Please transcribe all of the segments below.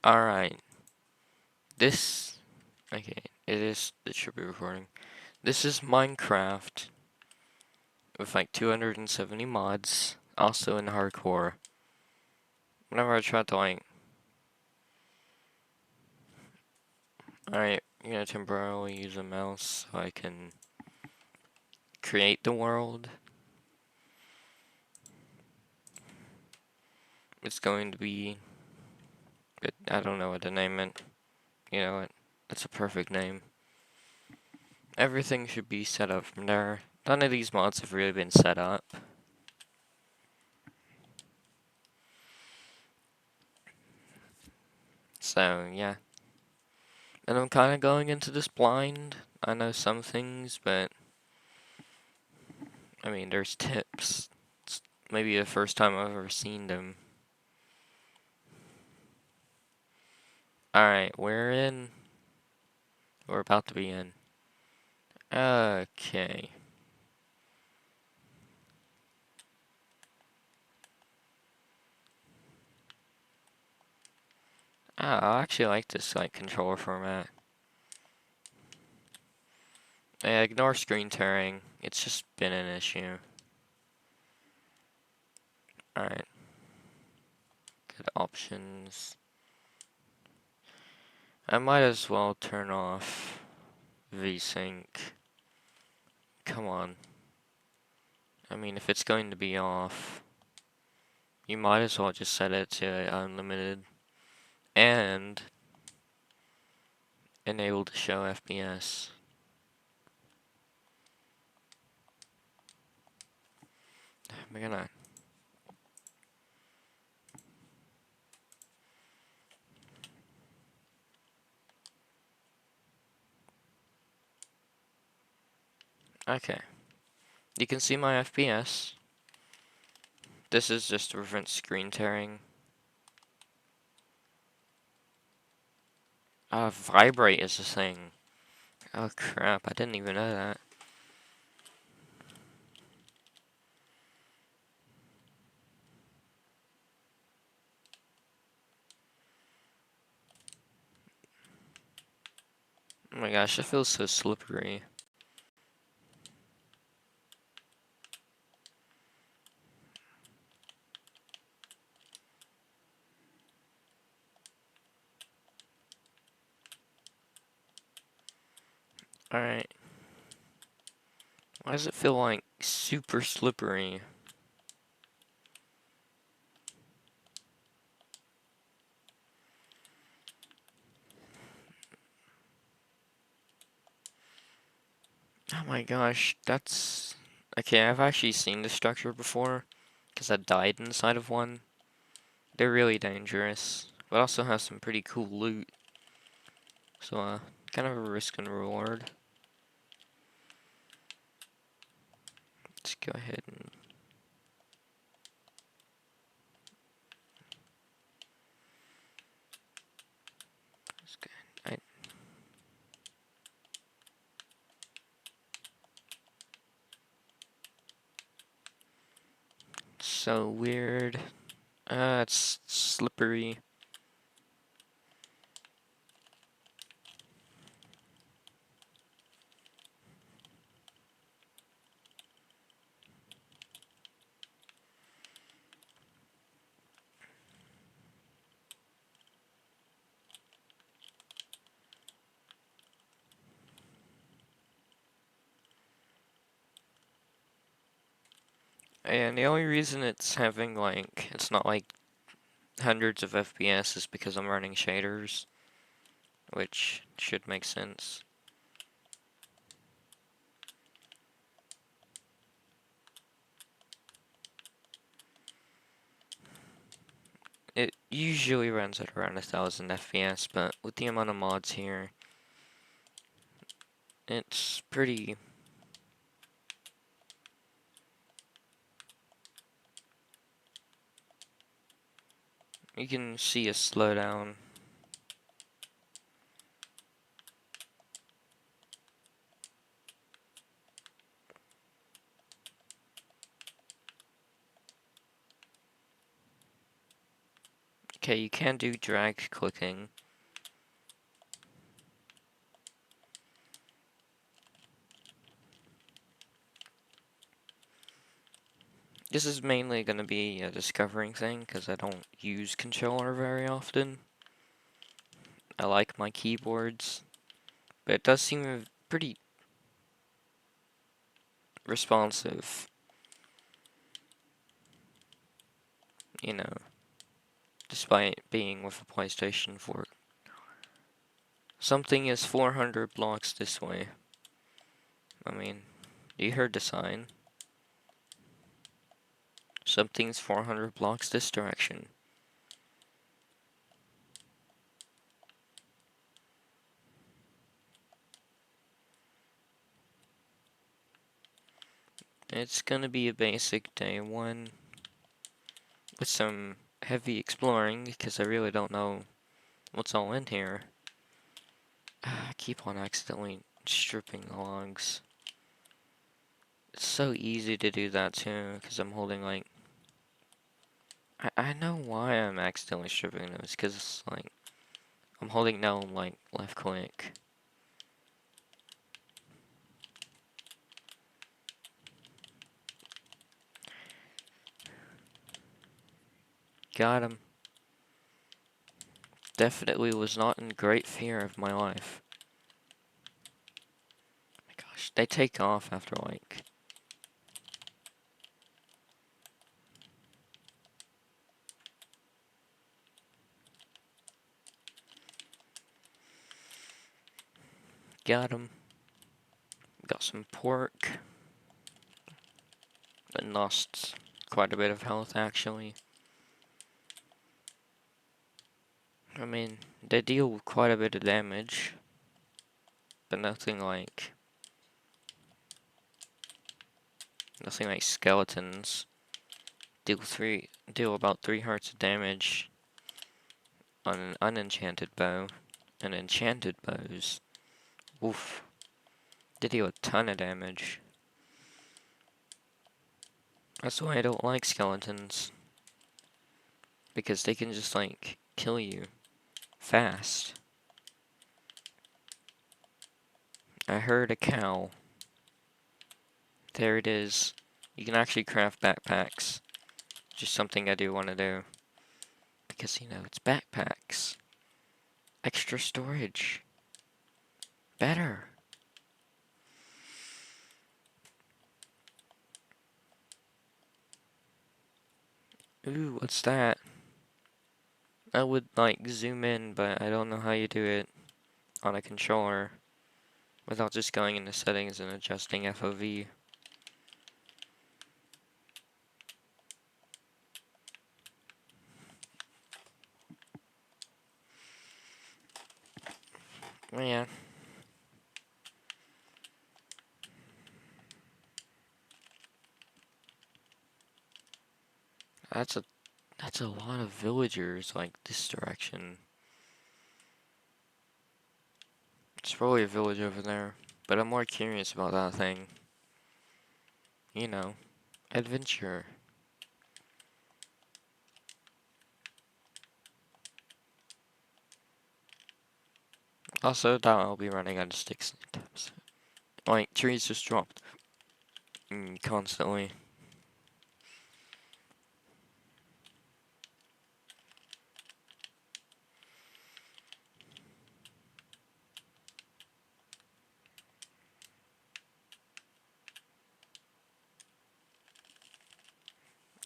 Alright, this, okay, it should be recording. This is Minecraft with like 270 mods, also in hardcore. Whenever I try to alright, I'm gonna temporarily use a mouse so I can create the world. It's going to be, I don't know what to name it. You know what? That's a perfect name. Everything should be set up from there. None of these mods have really been set up. So, yeah. And I'm kind of going into this blind. I know some things, but I mean, there's tips. It's maybe the first time I've ever seen them. Alright, we're about to be in. Okay. I actually like this controller format. Yeah, ignore screen tearing. It's just been an issue. Alright. Good options. I might as well turn off VSync. Come on. I mean, if it's going to be off, you might as well just set it to unlimited and enable to show FPS. We're gonna. Okay. You can see my FPS. This is just to prevent screen tearing. Vibrate is a thing. Oh crap, I didn't even know that. Oh my gosh, it feels so slippery. Alright. Why does it feel like super slippery? Oh my gosh, that's... Okay, I've actually seen this structure before, because I died inside of one. They're really dangerous, but also have some pretty cool loot. So, kind of a risk and reward. Let's go ahead and... So weird. It's slippery. And the only reason it's having it's not like hundreds of FPS is because I'm running shaders, which should make sense. It usually runs at around 1000 FPS, but with the amount of mods here, it's pretty... You can see a slowdown. Okay, you can do drag clicking. This is mainly going to be a discovering thing, because I don't use controller very often. I like my keyboards, but it does seem pretty responsive, you know, despite being with a PlayStation 4. Something is 400 blocks this way. I mean, you heard the sign. Something's 400 blocks this direction. It's gonna be a basic day one with some heavy exploring, because I really don't know what's all in here. I keep on accidentally stripping the logs. It's so easy to do that too, because I'm holding like... I know why I'm accidentally stripping those, because like, I'm holding down like left click. Got him. Definitely was not in great fear of my life. Oh my gosh, they take off after like... Got him. Got some pork. And lost quite a bit of health actually. I mean, they deal quite a bit of damage, but nothing like skeletons. Deal about 3 hearts of damage on an unenchanted bow. And enchanted bows, oof, they deal a ton of damage. That's why I don't like skeletons, because they can just like kill you fast. I heard a cow. There it is. You can actually craft backpacks. Just something I do want to do. Because, you know, it's backpacks. Extra storage. Better. Ooh, what's that? I would, like, zoom in, but I don't know how you do it on a controller without just going into settings and adjusting FOV. Man. That's a lot of villagers, like, this direction. It's probably a village over there, but I'm more curious about that thing. You know, adventure. Also, that I'll be running out of sticks sometimes. Like, trees just dropped. Constantly.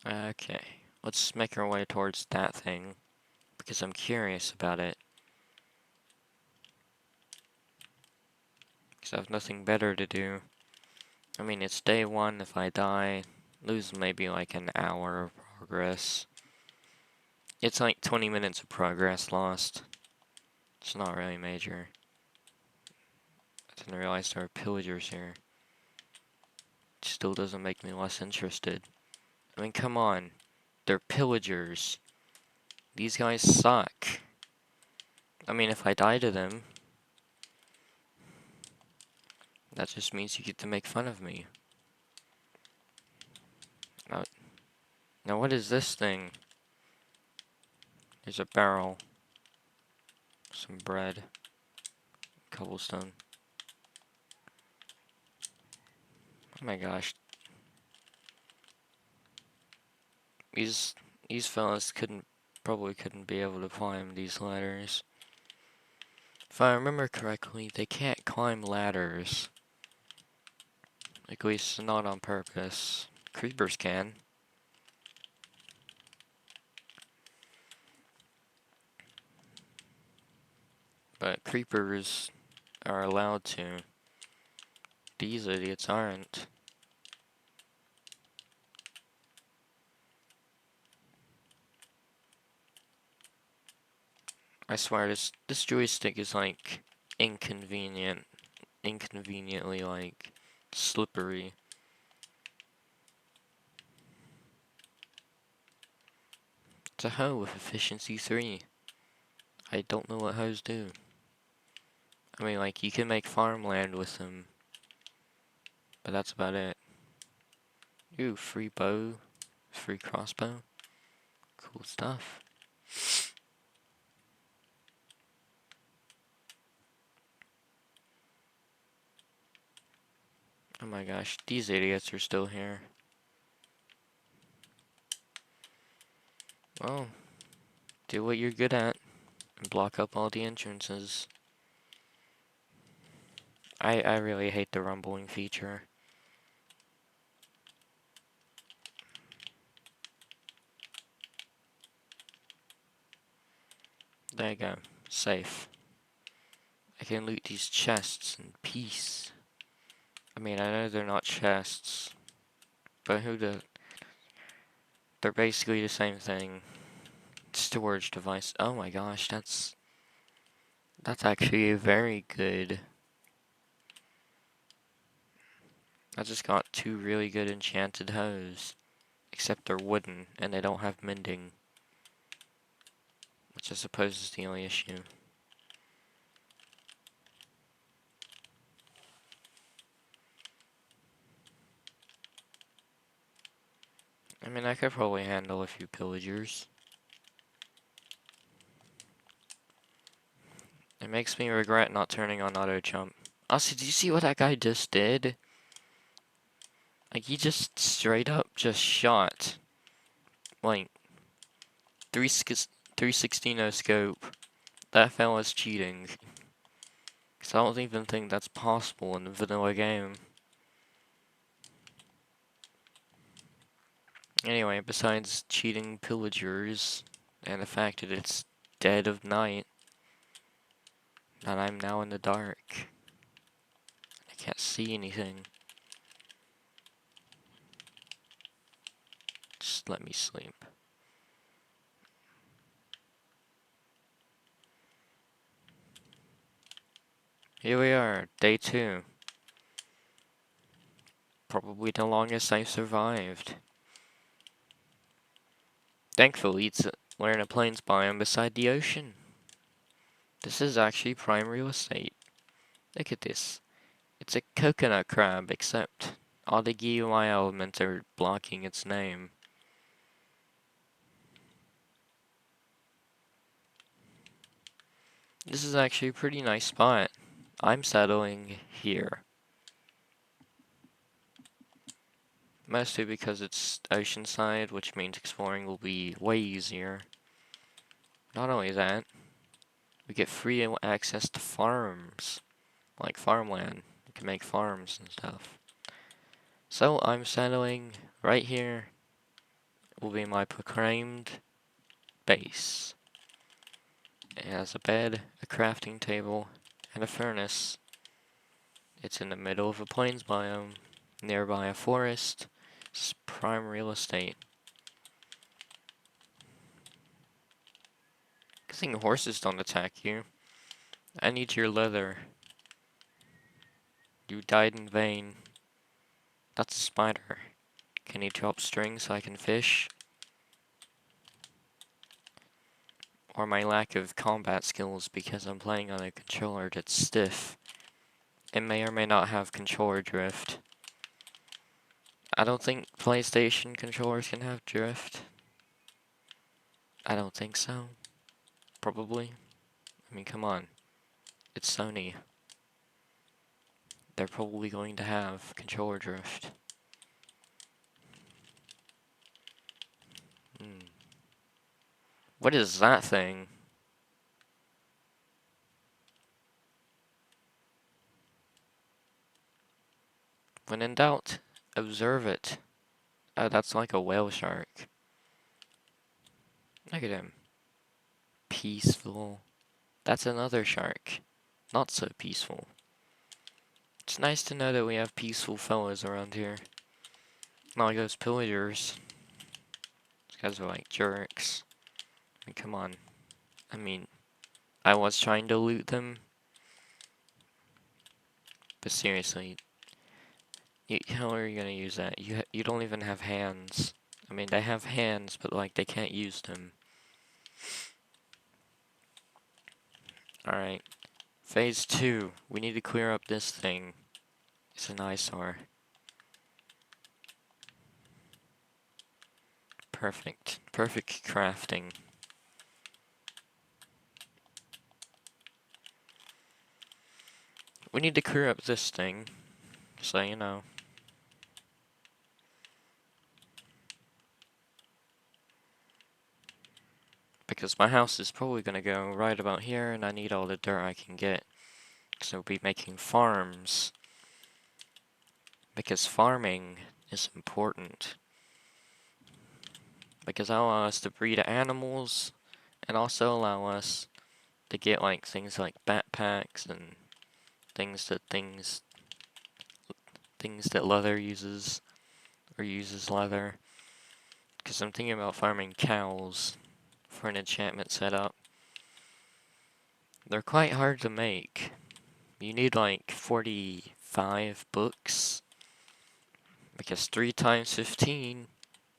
Okay, let's make our way towards that thing, because I'm curious about it. Because I have nothing better to do. I mean, it's day one. If I die, lose maybe like an hour of progress. It's like 20 minutes of progress lost. It's not really major. I didn't realize there were pillagers here. It still doesn't make me less interested. I mean, come on. They're pillagers. These guys suck. I mean, if I die to them, that just means you get to make fun of me. Now what is this thing? There's a barrel, some bread, cobblestone. Oh my gosh. These fellas probably couldn't be able to climb these ladders. If I remember correctly, they can't climb ladders. At least not on purpose. Creepers can. But creepers are allowed to. These idiots aren't. I swear this joystick is like inconveniently like slippery. It's a hoe with efficiency 3. I don't know what hoes do. I mean, like, you can make farmland with them, but that's about it. Ooh, free bow, free crossbow. Cool stuff. Oh my gosh, these idiots are still here. Well, do what you're good at and block up all the entrances. I really hate the rumbling feature. There you go. Safe. I can loot these chests in peace. I mean, I know they're not chests, but they're basically the same thing. Storage device. Oh my gosh, that's actually very good. I just got 2 really good enchanted hoes. Except they're wooden, and they don't have mending. Which I suppose is the only issue. I mean, I could probably handle a few pillagers. It makes me regret not turning on auto jump. Also, do you see what that guy just did? Like, he just straight up just shot. Like, 360 no scope. That fella's cheating. Because I don't even think that's possible in the vanilla game. Anyway, besides cheating pillagers, and the fact that it's dead of night, and I'm now in the dark. I can't see anything. Just let me sleep. Here we are, day 2. Probably the longest I've survived. Thankfully, we're in a plains biome beside the ocean. This is actually prime real estate. Look at this. It's a coconut crab, except all the GUI elements are blocking its name. This is actually a pretty nice spot. I'm settling here. Mostly because it's oceanside, which means exploring will be way easier. Not only that, we get free access to farms, like farmland. You can make farms and stuff. So I'm settling right here. Will be my proclaimed base. It has a bed, a crafting table, and a furnace. It's in the middle of a plains biome, nearby a forest. It's prime real estate. Good thing horses don't attack you. I need your leather. You died in vain. That's a spider. Can you drop string so I can fish? Or my lack of combat skills because I'm playing on a controller that's stiff. It may or may not have controller drift. I don't think PlayStation controllers can have drift. I don't think so. probably. I mean, come on. It's Sony. They're probably going to have controller drift. Hmm. What is that thing? When in doubt, observe it. Oh, that's like a whale shark. Look at him. Peaceful. That's another shark. Not so peaceful. It's nice to know that we have peaceful fellas around here. Not like those pillagers. These guys are like jerks. I mean, come on. I mean, I was trying to loot them. But seriously, how are you gonna use that? You don't even have hands. I mean, they have hands, but like they can't use them. Alright. Phase 2. We need to clear up this thing. It's an eyesore. Perfect. Perfect crafting. We need to clear up this thing. So, you know. Because my house is probably gonna go right about here, and I need all the dirt I can get. So we'll be making farms. Because farming is important. Because that'll allow us to breed animals, and also allow us to get like things like backpacks and things that leather uses, or uses leather. Because I'm thinking about farming cows for an enchantment setup. They're quite hard to make. You need like 45 books. Because 3 times 15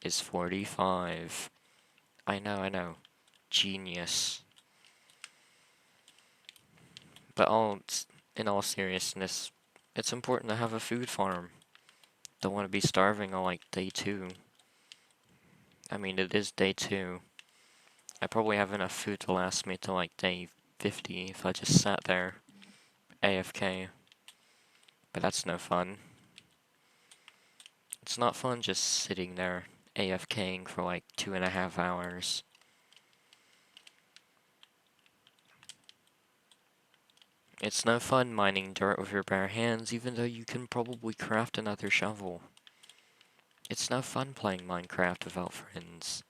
is 45. I know. Genius. But in all seriousness, it's important to have a food farm. Don't want to be starving on like day 2. I mean, it is day 2. I probably have enough food to last me till like day 50 if I just sat there AFK. But that's no fun. It's not fun just sitting there AFKing for like 2.5 hours. It's no fun mining dirt with your bare hands, even though you can probably craft another shovel. It's no fun playing Minecraft without friends.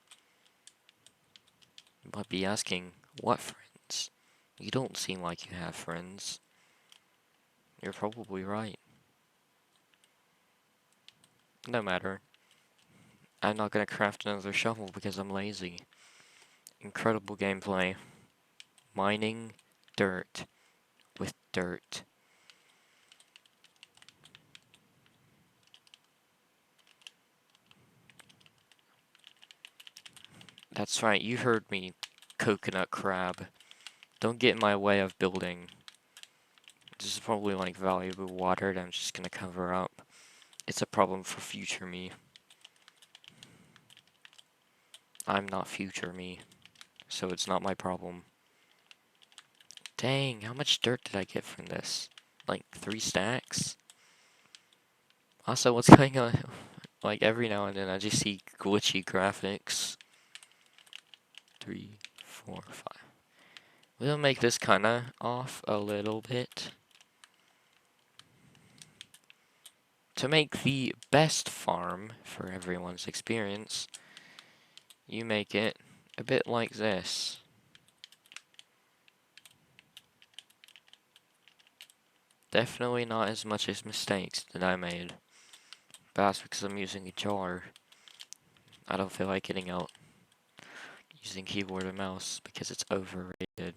You might be asking, what friends? You don't seem like you have friends. You're probably right. No matter. I'm not gonna craft another shovel because I'm lazy. Incredible gameplay. Mining dirt with dirt. That's right, you heard me, coconut crab. Don't get in my way of building. This is probably like valuable water that I'm just gonna cover up. It's a problem for future me. I'm not future me, so it's not my problem. Dang, how much dirt did I get from this? Like 3 stacks? Also, what's going on? Like every now and then I just see glitchy graphics. 3, 4, 5. We'll make this kinda off a little bit. To make the best farm for everyone's experience, you make it a bit like this. Definitely not as much as mistakes that I made. But that's because I'm using a jar. I don't feel like getting out using keyboard and mouse because it's overrated.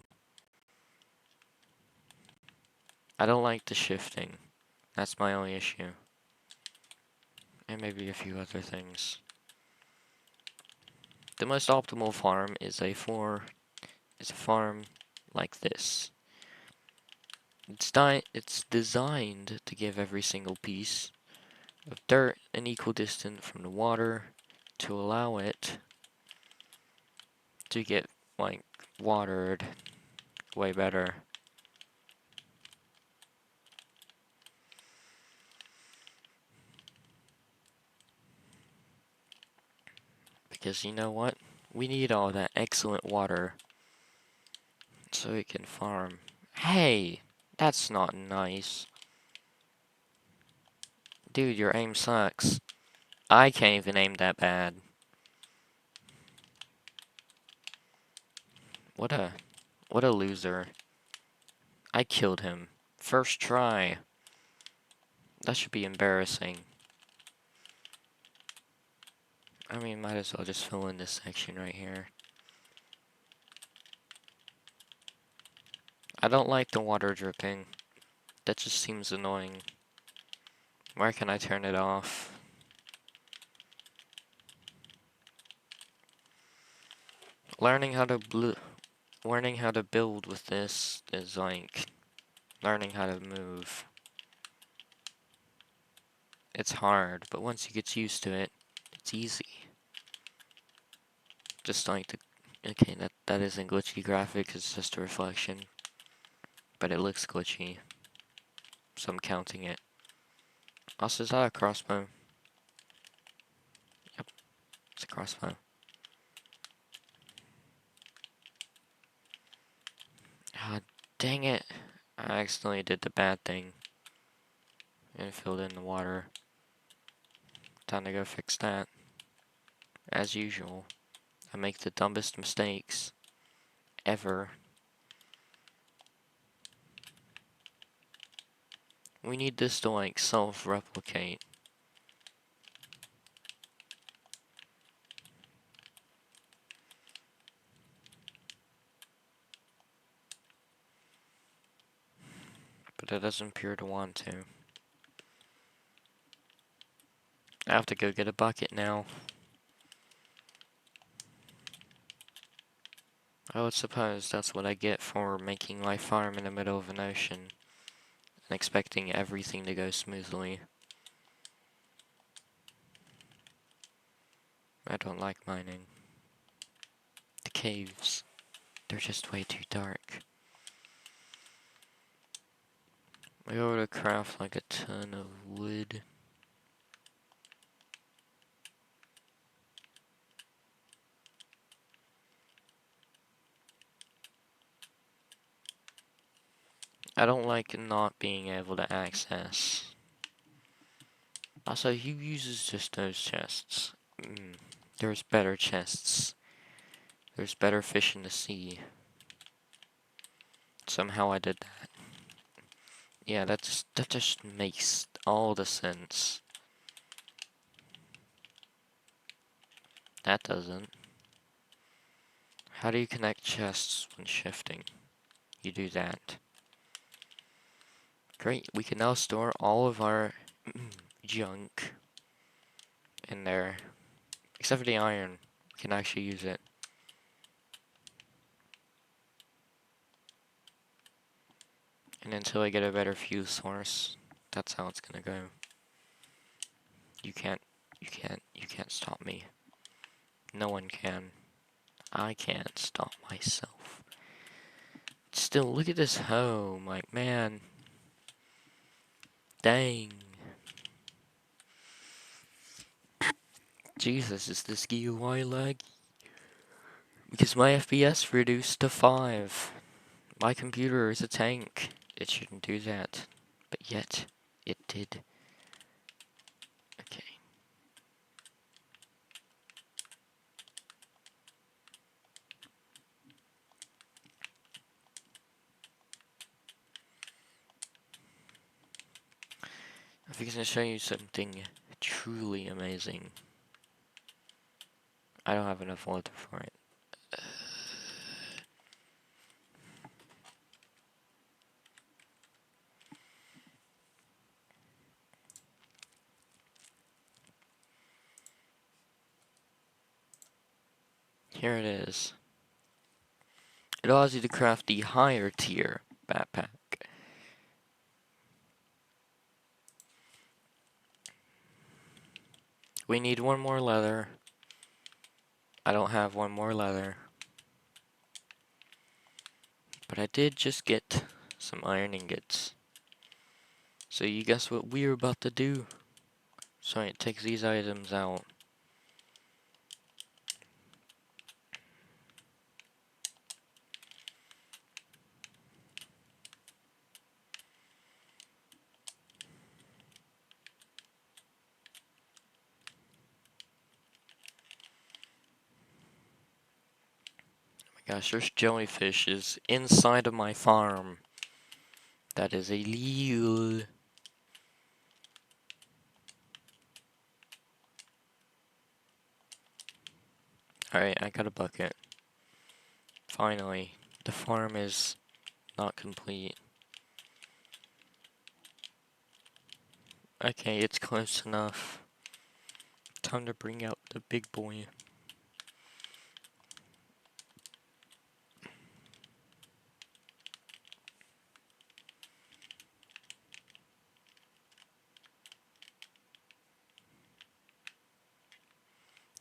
I don't like the shifting. That's my only issue. And maybe a few other things. The most optimal farm is a farm like this. It's designed to give every single piece of dirt an equal distance from the water to allow it to get like watered. Way better. Because you know what? We need all that excellent water so we can farm. Hey! That's not nice. Dude, your aim sucks. I can't even aim that bad. What a loser. I killed him. First try. That should be embarrassing. I mean, might as well just fill in this section right here. I don't like the water dripping. That just seems annoying. Where can I turn it off? Learning how to build with this is like learning how to move. It's hard, but once you get used to it, it's easy. Just like the okay, that isn't glitchy graphics, it's just a reflection. But it looks glitchy. So I'm counting it. Also, is that a crossbow? Yep, it's a crossbow. Ah, dang it. I accidentally did the bad thing. And filled in the water. Time to go fix that. As usual, I make the dumbest mistakes ever. We need this to like self-replicate. But it doesn't appear to want to. I have to go get a bucket now. I would suppose that's what I get for making my farm in the middle of an ocean and expecting everything to go smoothly. I don't like mining. The caves, they're just way too dark. I able to craft like a ton of wood. I don't like not being able to access. Also, who uses just those chests? There's better chests. There's better fish in the sea. Somehow I did that. Yeah, that just makes all the sense. That doesn't. How do you connect chests when shifting? You do that. Great, we can now store all of our junk in there. Except for the iron. We can actually use it. And until I get a better fuel source, that's how it's gonna go. You can't stop me. No one can. I can't stop myself. Still, look at this home. Like, man. Dang. Jesus, is this GUI lag? Because my FPS reduced to 5. My computer is a tank. It shouldn't do that. But yet, it did. Okay. I'm going to show you something truly amazing. I don't have enough water for it. Here it is. It allows you to craft the higher tier backpack. We need one more leather. I don't have one more leather. But I did just get some iron ingots. So you guess what we're about to do? So I take these items out. Gosh, there's jellyfishes inside of my farm. That is illegal. Alright, I got a bucket. Finally, the farm is not complete. Okay, it's close enough. Time to bring out the big boy.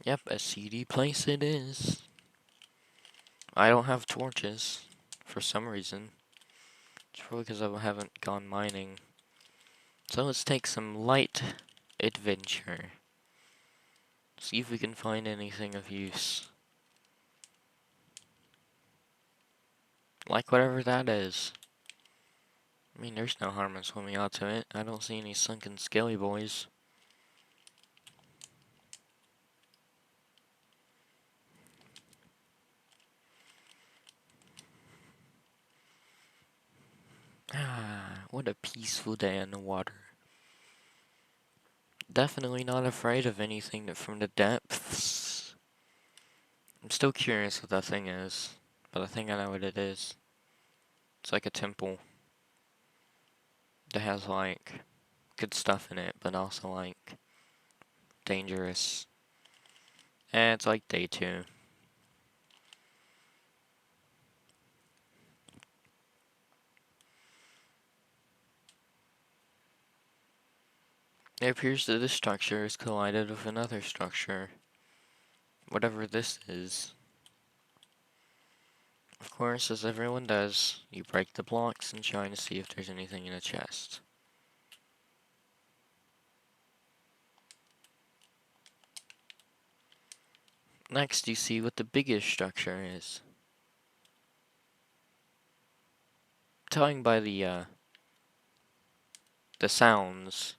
Yep, a seedy place it is. I don't have torches, for some reason. It's probably because I haven't gone mining. So let's take some light adventure. See if we can find anything of use. Like whatever that is. I mean, there's no harm in swimming out to it. I don't see any sunken skelly boys. Ah, what a peaceful day in the water. Definitely not afraid of anything from the depths. I'm still curious what that thing is, but I think I know what it is. It's like a temple that has like good stuff in it, but also like dangerous. And it's like day 2. It appears that this structure is collided with another structure. Whatever this is. Of course, as everyone does, you break the blocks and try to see if there's anything in a chest. Next, you see what the biggest structure is. Telling by the sounds,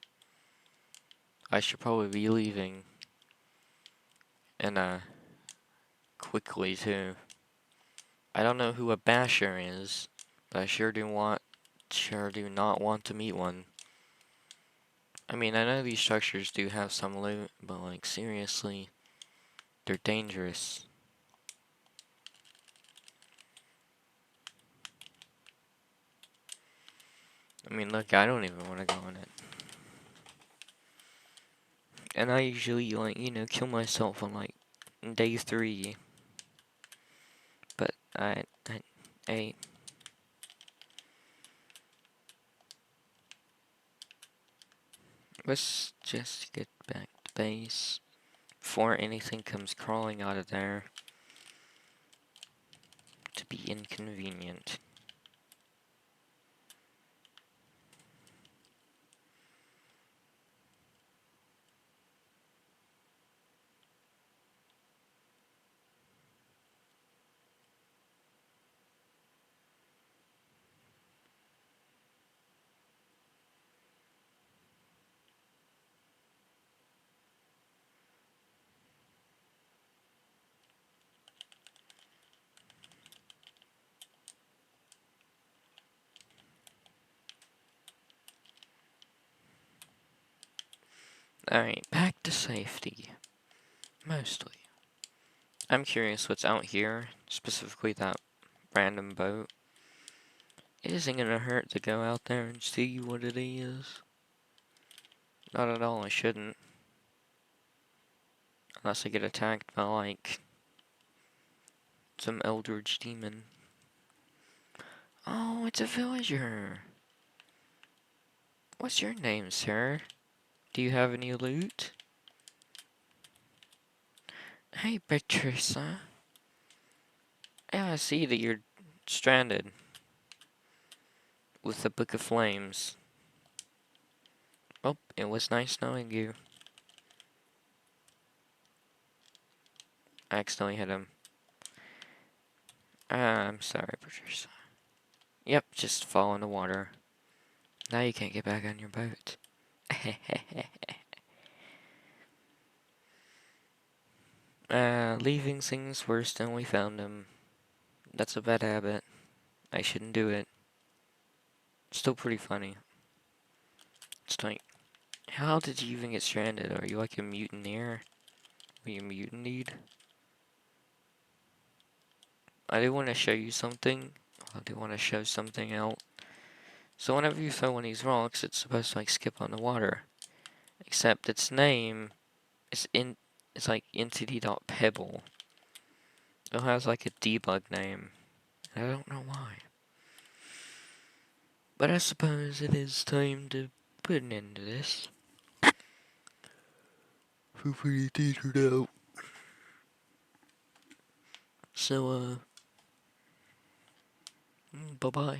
I should probably be leaving. And, quickly too. I don't know who a basher is, but I sure do not want to meet one. I mean, I know these structures do have some loot, but like, seriously, they're dangerous. I mean, look, I don't even want to go in it. And I usually, like, kill myself on, like, day 3. But I let's just get back to base before anything comes crawling out of there to be inconvenient. Alright, back to safety. Mostly. I'm curious what's out here, specifically that random boat. It isn't gonna hurt to go out there and see what it is. Not at all, I shouldn't. Unless I get attacked by, like, some eldritch demon. Oh, it's a villager. What's your name, sir? Do you have any loot? Hey, Patricia. Yeah, I see that you're stranded. with the Book of Flames. Oh, it was nice knowing you. I accidentally hit him. I'm sorry, Patricia. Yep, just fall in the water. Now you can't get back on your boat. Leaving things worse than we found them. That's a bad habit. I shouldn't do it. Still pretty funny. It's like, how did you even get stranded? Are you like a mutineer? Are you mutinied? I do want to show you something. I do want to show something out. So whenever you throw one of these rocks, it's supposed to like skip on the water. Except its name is it's like entity.pebble. It has like a debug name. I don't know why. But I suppose it is time to put an end to this. Feel free to teeter it out. So, bye-bye.